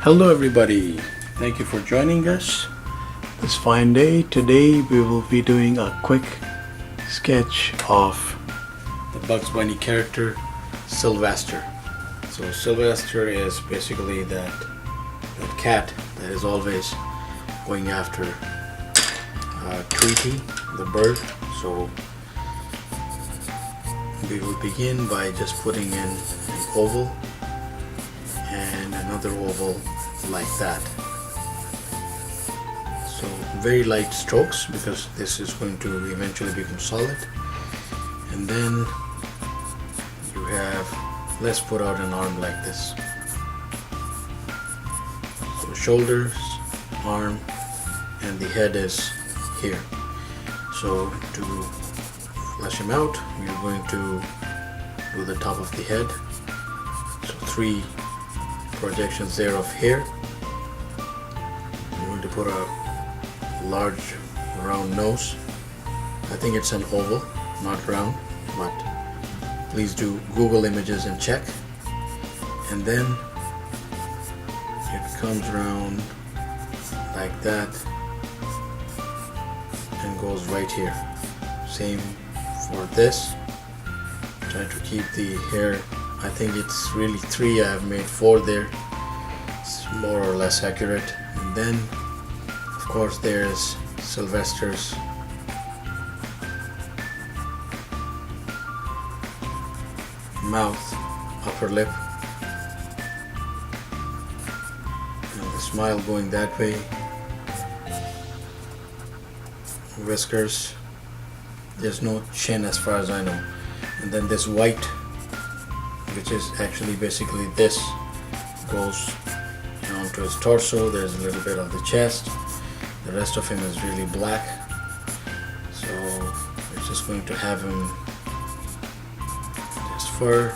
Hello everybody, thank you for joining us this fine day. Today we will be doing a quick sketch of the Bugs Bunny character Sylvester. So Sylvester is basically that cat that is always going after Tweety the bird. So we will begin by just putting in an oval and another oval like that. So very light strokes because this is going to eventually become solid. And then you have, let's put out an arm like this. So shoulders, arm, and the head is here. So to flesh him out, we're going to do the top of the head. So 3 projections there of hair. I'm going to put a large round nose. I think it's an oval, not round, but please do Google images and check. And then it comes around like that and goes right here. Same for this. Try to keep the hair, I think it's really 3, I have made 4 there. It's more or less accurate. And then of course there's Sylvester's mouth, upper lip, and the smile going that way, whiskers. There's no chin as far as I know. And then this white, which is actually basically this, goes down to his torso. There's a little bit of the chest. The rest of him is really black. So we're just going to have him just fur.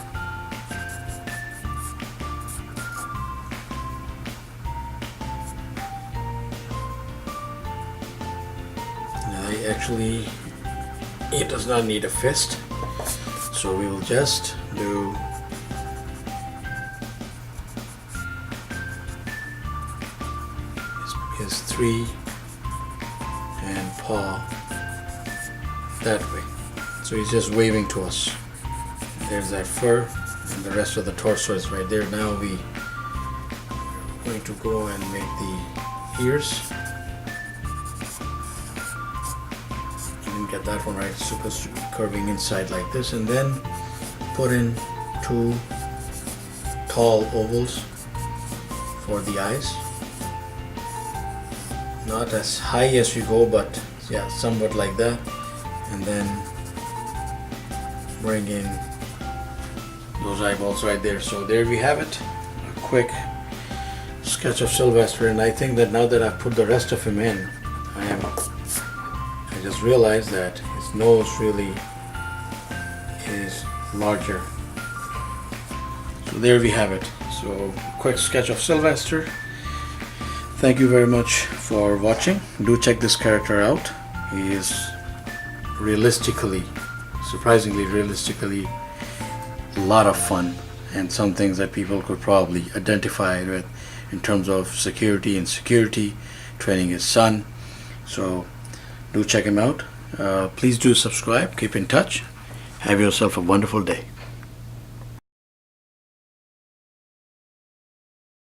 Actually, it does not need a fist, so we will just do his 3 and paw that way. So he's just waving to us. There's that fur, and the rest of the torso is right there. Now we're going to go and make the ears. Get that one right. It's supposed to be curving inside like this, and then put in 2 tall ovals for the eyes. Not as high as you go, but yeah, somewhat like that. And then bring in those eyeballs right there. So there we have it, a quick sketch of Sylvester. And I think that now that I've put the rest of him in, I just realized that his nose really is larger. So there we have it. So quick sketch of Sylvester. Thank you very much for watching. Do check this character out. He is realistically, surprisingly realistically, a lot of fun, and some things that people could probably identify with in terms of security and security, training his son. So do check him out. Please do subscribe. Keep in touch. Have yourself a wonderful day.